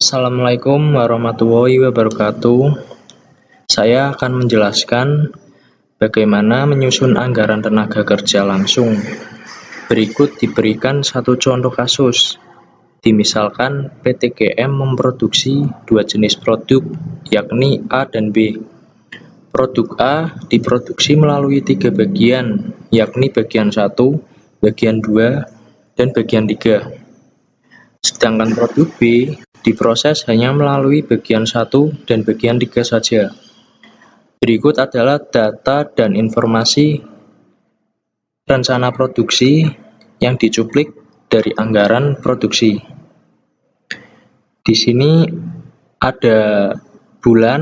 Assalamualaikum warahmatullahi wabarakatuh. Saya akan menjelaskan bagaimana menyusun anggaran tenaga kerja langsung. Berikut diberikan satu contoh kasus. Dimisalkan PT GM memproduksi dua jenis produk, yakni A dan B. Produk A diproduksi melalui 3 bagian, yakni bagian 1, bagian 2, dan bagian 3. Sedangkan produk B diproses hanya melalui bagian 1 dan bagian 3 saja. Berikut adalah data dan informasi rencana produksi yang dicuplik dari anggaran produksi. Di sini ada bulan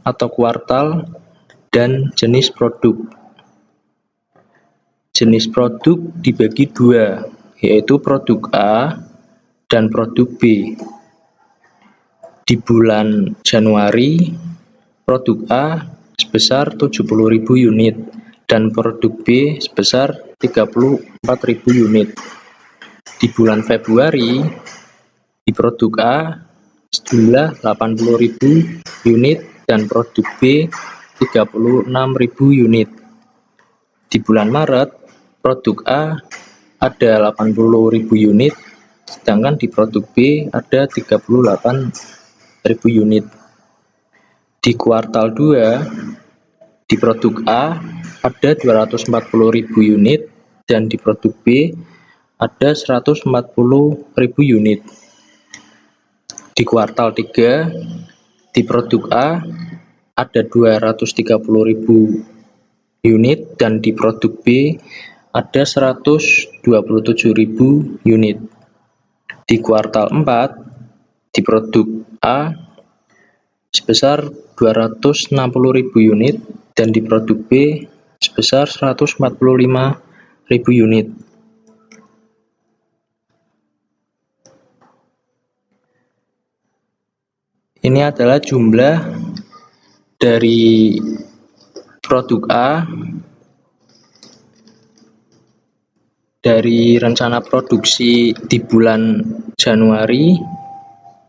atau kuartal dan jenis produk. Jenis produk dibagi dua, yaitu produk A dan produk B. Di bulan Januari, produk A sebesar 70.000 unit dan produk B sebesar 34.000 unit. Di bulan Februari, di produk A sejumlah 80.000 unit dan produk B 36.000 unit. Di bulan Maret, produk A ada 80.000 unit, sedangkan di produk B ada 38.000 unit. Di kuartal 2, di produk A ada 240.000 unit dan di produk B ada 140.000 unit. Di kuartal 3, di produk A ada 230.000 unit dan di produk B ada 127.000 unit. Di kuartal 4, di produk A sebesar 260.000 unit dan di produk B sebesar 145.000 unit. Ini adalah jumlah dari produk A dari rencana produksi di bulan Januari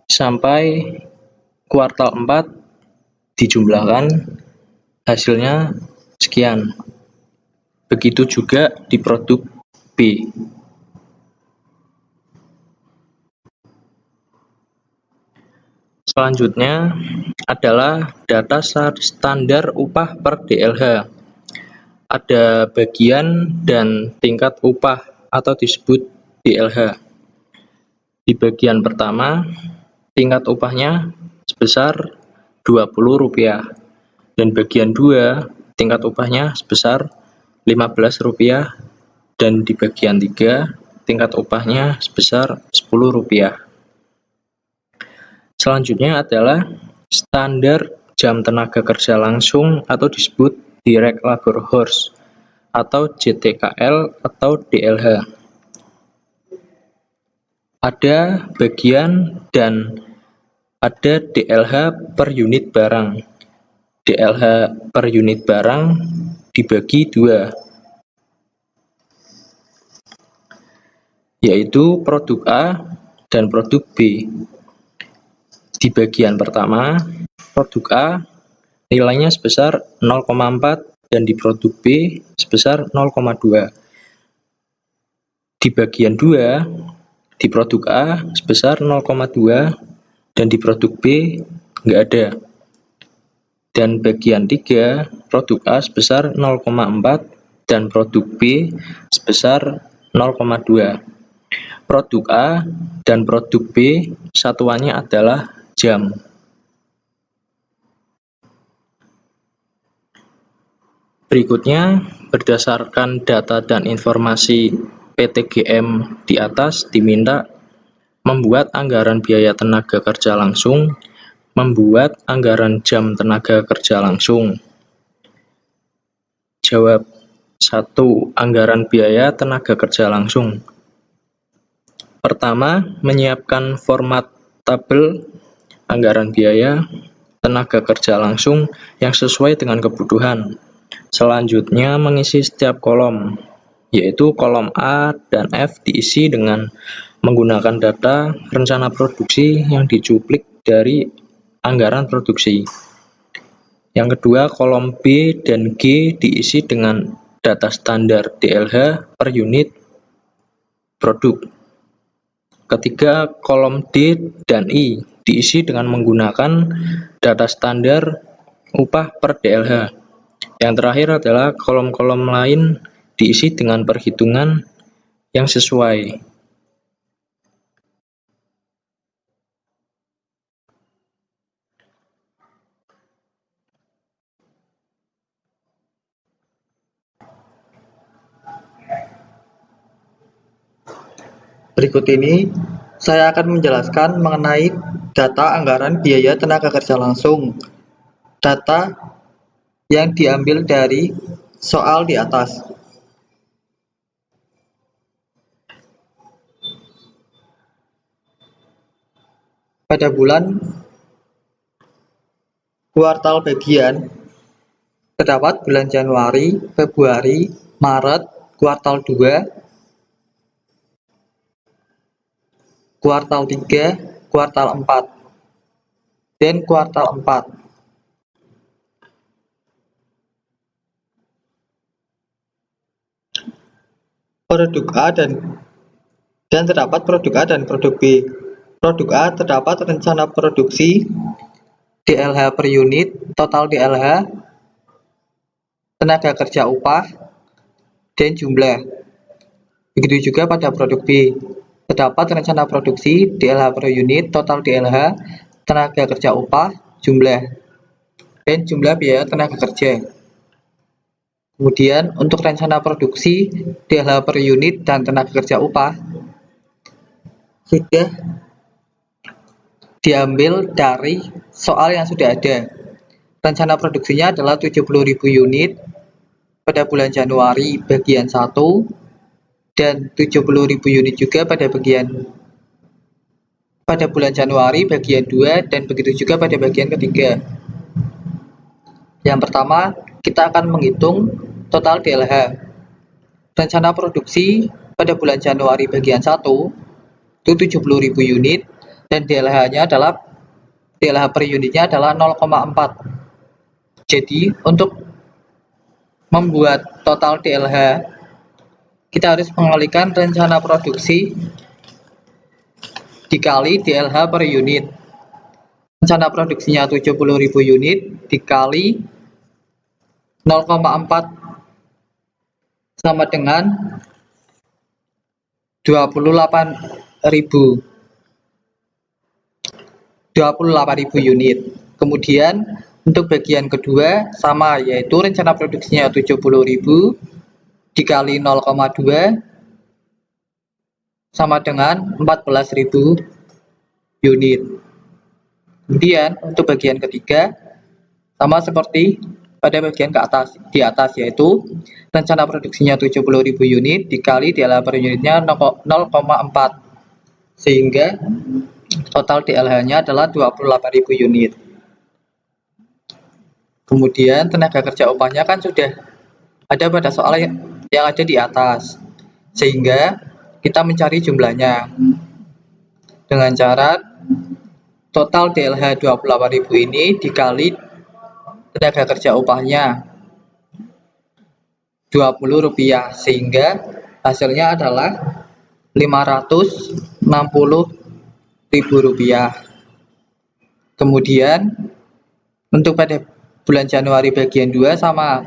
sampai kuartal 4 dijumlahkan, hasilnya sekian. Begitu juga di produk B. Selanjutnya adalah data standar upah per DLH. Ada bagian dan tingkat upah atau disebut DLH. Di bagian pertama, tingkat upahnya sebesar Rp20 dan bagian 2 tingkat upahnya sebesar Rp15 dan di bagian 3 tingkat upahnya sebesar Rp10. Selanjutnya adalah standar jam tenaga kerja langsung atau disebut direct labor hours atau JTKL atau DLH. Ada bagian dan ada DLH per unit barang. DLH per unit barang dibagi dua, yaitu produk A dan produk B. Di bagian pertama, produk A nilainya sebesar 0,4 dan di produk B sebesar 0,2. Di bagian 2, di produk A sebesar 0,2 dan di produk B nggak ada. Dan bagian 3, produk A sebesar 0,4 dan produk B sebesar 0,2. Produk A dan produk B satuannya adalah jam. Berikutnya, berdasarkan data dan informasi PT GM di atas diminta membuat anggaran biaya tenaga kerja langsung, membuat anggaran jam tenaga kerja langsung. Jawab 1. Anggaran biaya tenaga kerja langsung. Pertama, menyiapkan format tabel anggaran biaya tenaga kerja langsung yang sesuai dengan kebutuhan. Selanjutnya, mengisi setiap kolom. yaitu kolom A dan F diisi dengan menggunakan data rencana produksi yang dicuplik dari anggaran produksi. Yang kedua, kolom B dan G diisi dengan data standar DLH per unit produk. Ketiga, kolom D dan I diisi dengan menggunakan data standar upah per DLH. Yang terakhir adalah kolom-kolom lain diisi dengan perhitungan yang sesuai. Berikut ini saya akan menjelaskan mengenai data anggaran biaya tenaga kerja langsung. Data yang diambil dari soal di atas. Pada bulan kuartal bagian, terdapat bulan Januari, Februari, Maret, kuartal 2, kuartal 3, kuartal 4, dan kuartal 4. Produk A dan terdapat produk A dan produk B. Produk A terdapat rencana produksi, DLH per unit, total DLH, tenaga kerja upah, dan jumlah. Begitu juga pada produk B. Terdapat rencana produksi, DLH per unit, total DLH, tenaga kerja upah, jumlah, dan jumlah biaya tenaga kerja. Kemudian untuk rencana produksi, DLH per unit, dan tenaga kerja upah sudah diambil dari soal yang sudah ada. Rencana produksinya adalah 70.000 unit pada bulan Januari bagian 1 dan 70.000 unit juga pada bulan Januari bagian 2 dan begitu juga pada bagian ketiga. Yang pertama, kita akan menghitung total DLH. Rencana produksi pada bulan Januari bagian 1 itu 70.000 unit dan DLH-nya adalah DLH per unitnya adalah 0,4. Jadi untuk membuat total DLH kita harus mengalikan rencana produksi dikali DLH per unit. Rencana produksinya 70.000 unit dikali 0,4 sama dengan 28.000 unit. Kemudian untuk bagian kedua sama, yaitu rencana produksinya 70.000 dikali 0,2 sama dengan 14.000 unit. Kemudian untuk bagian ketiga sama seperti pada bagian di atas, yaitu rencana produksinya 70.000 unit dikali DLH per unitnya 0,4 sehingga total DLH-nya adalah 28.000 unit. Kemudian tenaga kerja upahnya kan sudah ada pada soal yang ada di atas, sehingga kita mencari jumlahnya dengan cara total DLH 28.000 ini dikali tenaga kerja upahnya Rp20, sehingga hasilnya adalah Rp560.000. Kemudian untuk pada bulan Januari bagian 2 sama,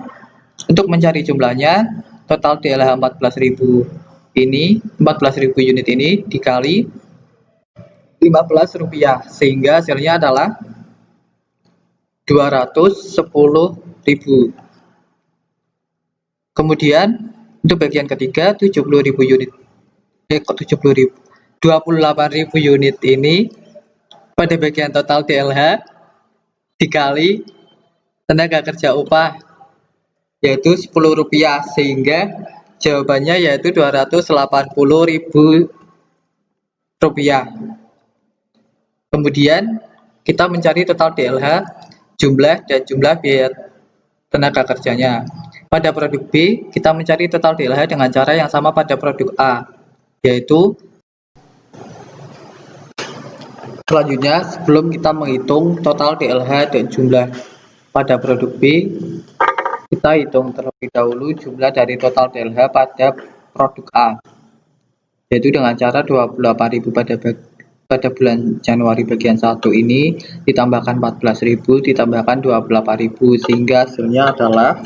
untuk mencari jumlahnya total DLH 14.000 unit ini dikali Rp15, sehingga hasilnya adalah Rp210.000. Kemudian untuk bagian ketiga 70.000 unit 28.000 unit ini pada bagian total DLH dikali tenaga kerja upah yaitu Rp10, sehingga jawabannya yaitu Rp280.000. Kemudian kita mencari total DLH, jumlah dan jumlah biaya tenaga kerjanya. Pada produk B, kita mencari total DLH dengan cara yang sama pada produk A, yaitu selanjutnya sebelum kita menghitung total DLH dan jumlah pada produk B, kita hitung terlebih dahulu jumlah dari total DLH pada produk A, yaitu dengan cara 28.000 pada bulan Januari bagian 1 ini ditambahkan 14.000 ditambahkan 28.000 sehingga hasilnya adalah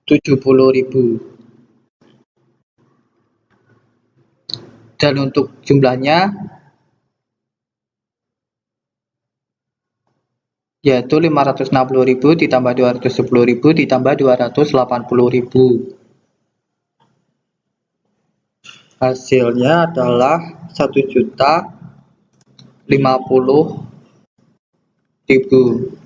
70.000. Dan untuk jumlahnya yaitu 560.000 ditambah 210.000 ditambah 280.000. Hasilnya adalah 1.050.000.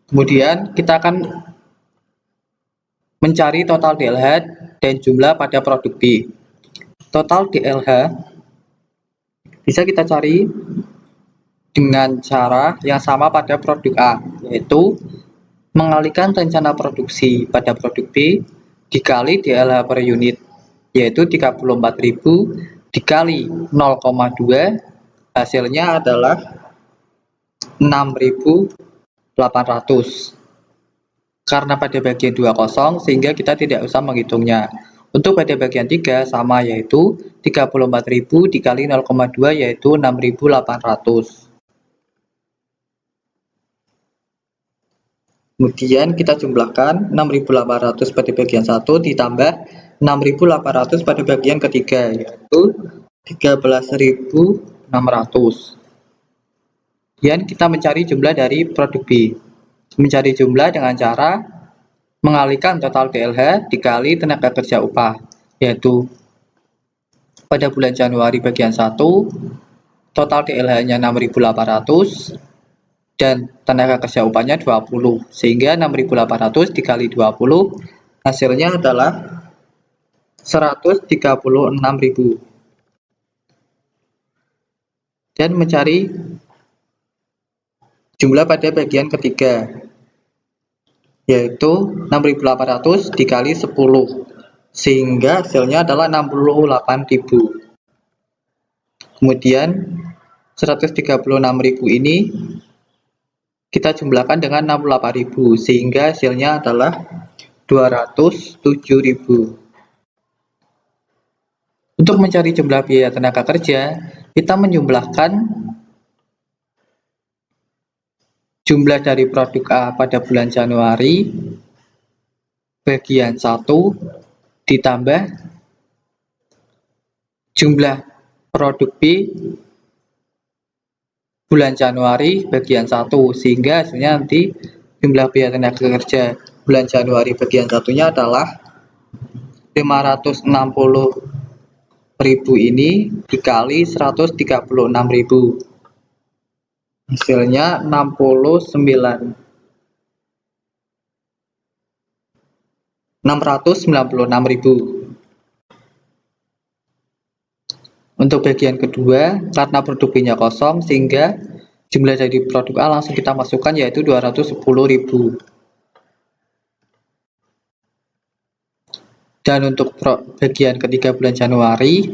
Kemudian kita akan mencari total DLH dan jumlah pada produk B. Total DLH bisa kita cari dengan cara yang sama pada produk A, yaitu mengalihkan rencana produksi pada produk B dikali DLH per unit, yaitu 34.000 dikali 0,2, hasilnya adalah 6.800. Karena pada bagian 2 kosong, sehingga kita tidak usah menghitungnya. Untuk pada bagian 3 sama, yaitu 34.000 dikali 0,2 yaitu 6.800. Kemudian kita jumlahkan 6.800 pada bagian 1 ditambah 6.800 pada bagian ketiga, yaitu 13.600. Kemudian kita mencari jumlah dari produk B. Mencari jumlah dengan cara mengalihkan total DLH dikali tenaga kerja upah, yaitu pada bulan Januari bagian 1 total DLH-nya 6.800 dan tenaga kerja upahnya 20, sehingga 6.800 dikali 20 hasilnya adalah 136.000. Dan mencari jumlah pada bagian ketiga, yaitu 6.800 dikali 10, sehingga hasilnya adalah 68.000. Kemudian 136.000 ini kita jumlahkan dengan 68.000, sehingga hasilnya adalah 207.000. Untuk mencari jumlah biaya tenaga kerja, kita menjumlahkan jumlah dari produk A pada bulan Januari bagian 1 ditambah jumlah produk B bulan Januari bagian 1, sehingga hasilnya nanti jumlah biaya tenaga kerja bulan Januari bagian satunya adalah 560.000 ini dikali 136.000, hasilnya 696.000. Untuk bagian kedua, karena produk B-nya kosong, sehingga jumlah dari produk A langsung kita masukkan, yaitu 210.000. Dan untuk bagian ketiga bulan Januari,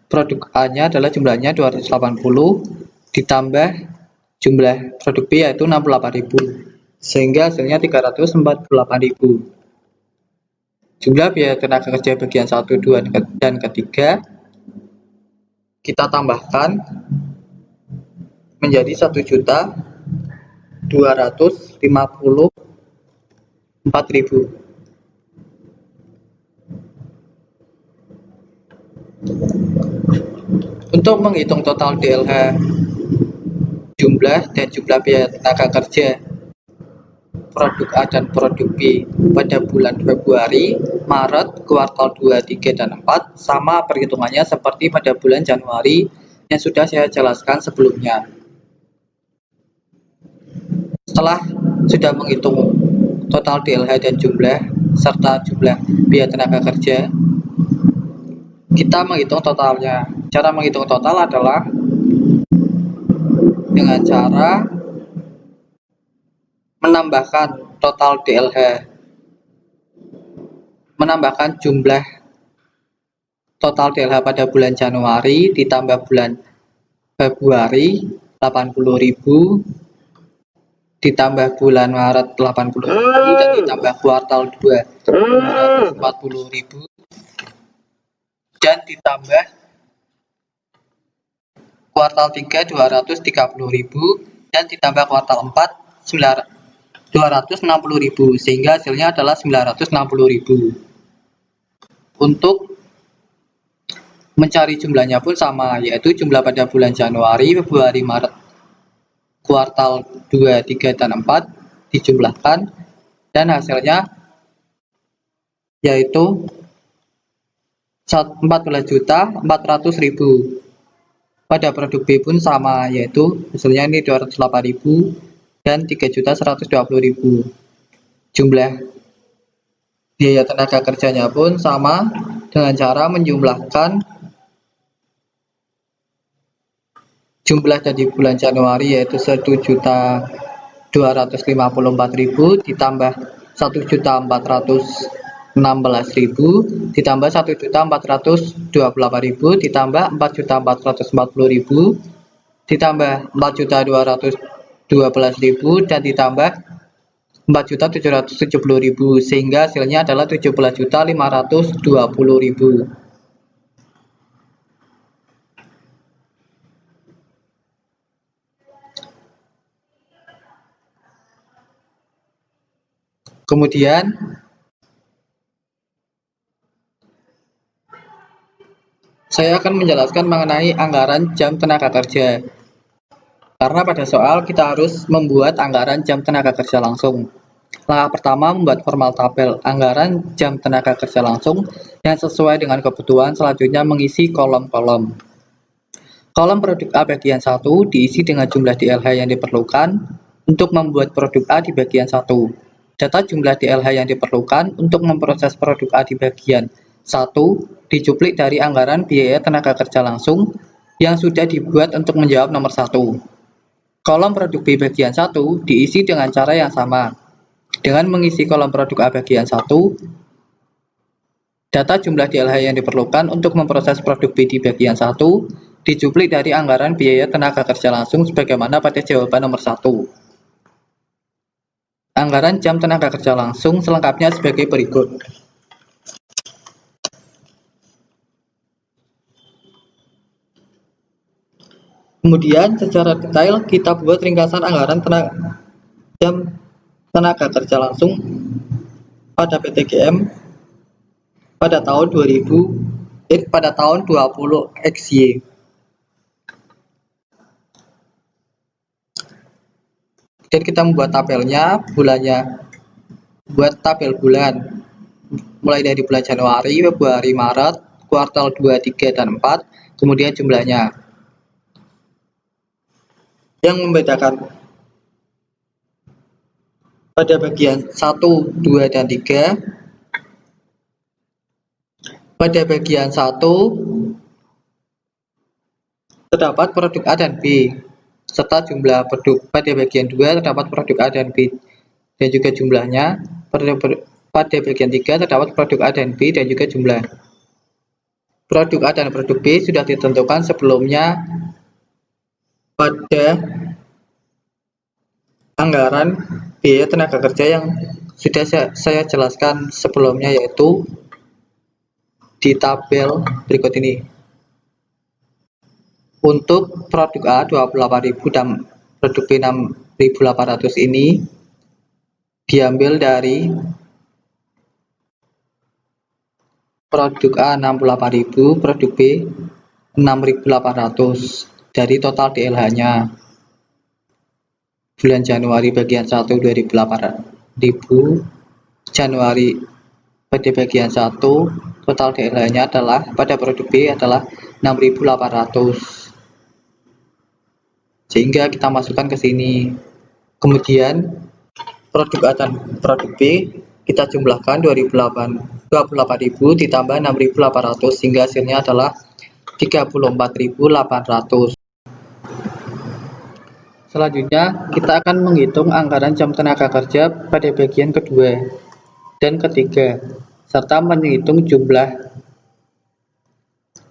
produk A-nya adalah jumlahnya 280 ditambah jumlah produk B yaitu 68.000, sehingga hasilnya 348.000. Jumlah biaya tenaga kerja bagian 1, 2, dan ketiga kita tambahkan menjadi 1.254.000. Untuk menghitung total DLH, jumlah dan jumlah biaya tenaga kerja produk A dan produk B pada bulan Februari, Maret, kuartal 2, 3, dan 4 sama perhitungannya seperti pada bulan Januari yang sudah saya jelaskan sebelumnya. Setelah sudah menghitung total DLH dan jumlah serta jumlah biaya tenaga kerja, kita menghitung totalnya. Cara menghitung total adalah dengan cara menambahkan total DLH, menambahkan jumlah total DLH pada bulan Januari ditambah bulan Februari 80.000, ditambah bulan Maret 80.000, dan ditambah kuartal 2 240.000, dan ditambah kuartal 3 230.000, dan ditambah kuartal 4 260.000, sehingga hasilnya adalah 960.000. Untuk mencari jumlahnya pun sama, yaitu jumlah pada bulan Januari, Februari, Maret, kuartal 2, 3, dan 4 dijumlahkan, dan hasilnya yaitu 14.400.000. Pada produk B pun sama, yaitu hasilnya ini 208.000 dan 3.120.000. Jumlah biaya tenaga kerjanya pun sama dengan cara menjumlahkan jumlah dari bulan Januari, yaitu 1.254.000 ditambah 1.416.000 ditambah 1.428.000 ditambah 4.440.000 ditambah 4.212.000 dan ditambah 4.770.000, sehingga hasilnya adalah 17.520.000. Kemudian saya akan menjelaskan mengenai anggaran jam tenaga kerja. Karena pada soal kita harus membuat anggaran jam tenaga kerja langsung. Langkah pertama, membuat formal tabel anggaran jam tenaga kerja langsung yang sesuai dengan kebutuhan. Selanjutnya mengisi kolom-kolom. Kolom produk A bagian 1 diisi dengan jumlah DLH yang diperlukan untuk membuat produk A di bagian 1. Data jumlah DLH yang diperlukan untuk memproses produk A di bagian 1 dicuplik dari anggaran biaya tenaga kerja langsung yang sudah dibuat untuk menjawab nomor 1. Kolom produk B bagian 1 diisi dengan cara yang sama. Dengan mengisi kolom produk A bagian 1, data jumlah DLH yang diperlukan untuk memproses produk B di bagian 1 dicuplik dari anggaran biaya tenaga kerja langsung sebagaimana pada jawaban nomor 1. Anggaran jam tenaga kerja langsung selengkapnya sebagai berikut. Kemudian secara detail kita buat ringkasan anggaran jam tenaga kerja langsung pada PTGM pada tahun 20 XY. Dan kita membuat tabelnya, bulannya, buat tabel bulan mulai dari bulan Januari, Februari, Maret, kuartal 2, 3, dan 4, kemudian jumlahnya. Yang membedakan pada bagian 1, 2, dan 3, pada bagian 1 terdapat produk A dan B serta jumlah produk. Pada bagian 2 terdapat produk A dan B dan juga jumlahnya. Pada bagian 3 terdapat produk A dan B dan juga jumlah. Produk A dan produk B sudah ditentukan sebelumnya pada anggaran biaya tenaga kerja yang sudah saya jelaskan sebelumnya, yaitu di tabel berikut ini. Untuk produk A 28.000 dan produk B 6.800 ini diambil dari produk A 68.000, produk B 6.800 dari total DLH-nya. Bulan Januari bagian 1 2.800, Januari pada bagian 1 total DLH-nya adalah pada produk B adalah 6.800. Sehingga kita masukkan ke sini. Kemudian produk A dan produk B kita jumlahkan 28.000 ditambah 6.800 sehingga hasilnya adalah 34.800. Selanjutnya, kita akan menghitung anggaran jam tenaga kerja pada bagian kedua dan ketiga, serta menghitung jumlah.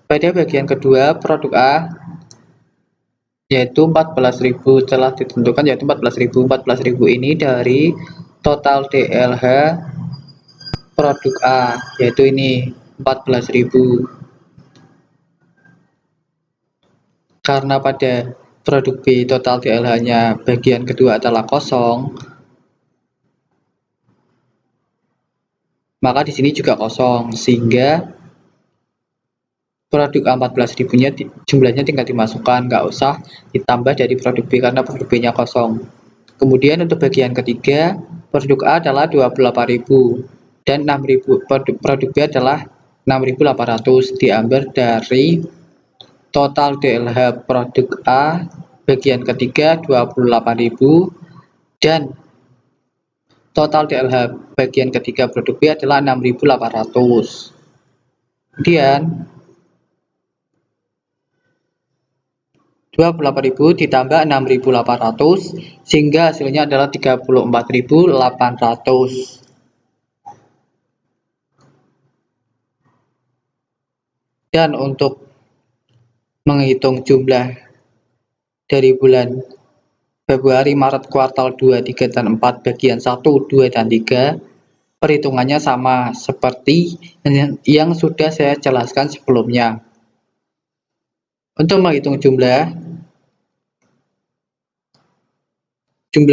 Pada bagian kedua, produk A yaitu 14.000 telah ditentukan, yaitu 14.000. 14.000 ini dari total DLH produk A, yaitu ini 14.000. Karena pada produk B total DLH-nya bagian kedua adalah kosong, maka di sini juga kosong, sehingga produk A 14.000-nya jumlahnya tinggal dimasukkan, nggak usah ditambah dari produk B karena produk B-nya kosong. Kemudian untuk bagian ketiga, produk A adalah 28.000 dan 6.000, produk B adalah 6.800, diambil dari total DLH produk A bagian ketiga 28.000 dan total DLH bagian ketiga produk B adalah 6.800. Kemudian 28.000 ditambah 6.800 sehingga hasilnya adalah 34.800. Dan untuk menghitung jumlah dari bulan Februari, Maret, kuartal 2, 3, dan 4 bagian 1, 2, dan 3, perhitungannya sama seperti yang sudah saya jelaskan sebelumnya. Untuk menghitung jumlah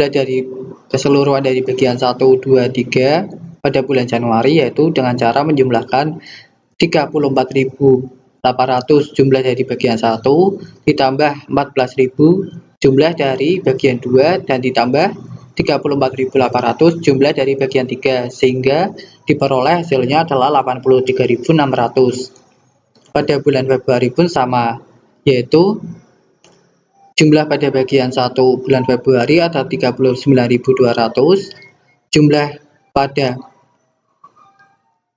dari keseluruhan dari bagian 1, 2, 3 pada bulan Januari, yaitu dengan cara menjumlahkan 34.800 jumlah dari bagian 1 ditambah 14.000 jumlah dari bagian 2 dan ditambah 34.800 jumlah dari bagian 3 sehingga diperoleh hasilnya adalah 83.600. Pada bulan Februari pun sama, yaitu jumlah pada bagian 1 bulan Februari adalah 39.200, jumlah pada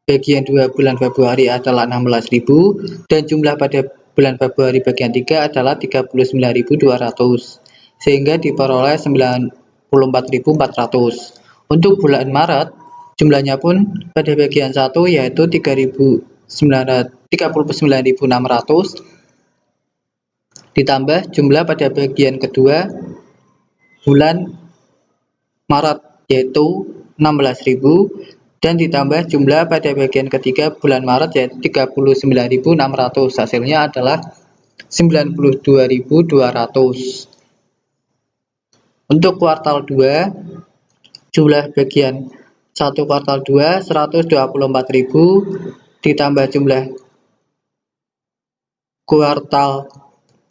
bagian 2 bulan Februari adalah 16.000 dan jumlah pada bulan Februari bagian 3 adalah 39.200 sehingga diperoleh 94.400. Untuk bulan Maret jumlahnya pun pada bagian 1 yaitu 39.600 ditambah jumlah pada bagian kedua bulan Maret yaitu 16.000 dan ditambah jumlah pada bagian ketiga bulan Maret yaitu 39.600, hasilnya adalah 92.200. Untuk kuartal 2 jumlah bagian 1 kuartal 2 124.000 ditambah jumlah kuartal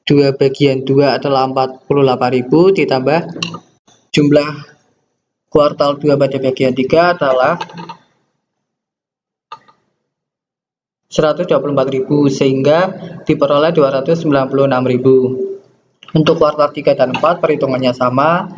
2 bagian 2 adalah 48.000 ditambah jumlah kuartal 2 pada bagian 3 adalah 124.000 sehingga diperoleh 296.000. Untuk kuartal 3 dan 4 perhitungannya sama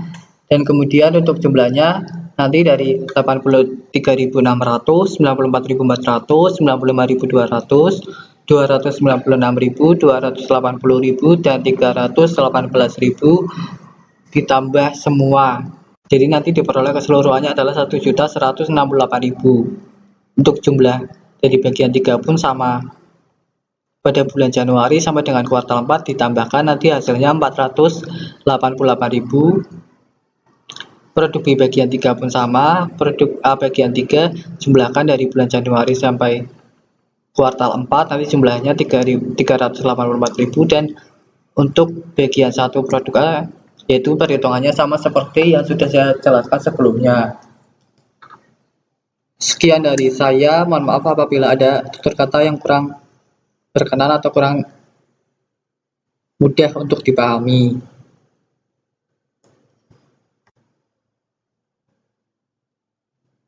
dan kemudian untuk jumlahnya nanti dari 83.600, 94.400, 95.200, 296.000, 280.000 dan 318.000 ditambah semua. Jadi nanti diperoleh keseluruhannya adalah 1.168.000. Untuk jumlah dari bagian 3 pun sama. Pada bulan Januari sampai dengan kuartal 4 ditambahkan nanti hasilnya 488.000. Produk B bagian 3 pun sama, produk A bagian 3 jumlahkan dari bulan Januari sampai kuartal 4 nanti jumlahnya 384.000 dan untuk bagian 1 produk A yaitu perhitungannya sama seperti yang sudah saya jelaskan sebelumnya. Sekian dari saya, mohon maaf apabila ada tutur kata yang kurang berkenan atau kurang mudah untuk dipahami.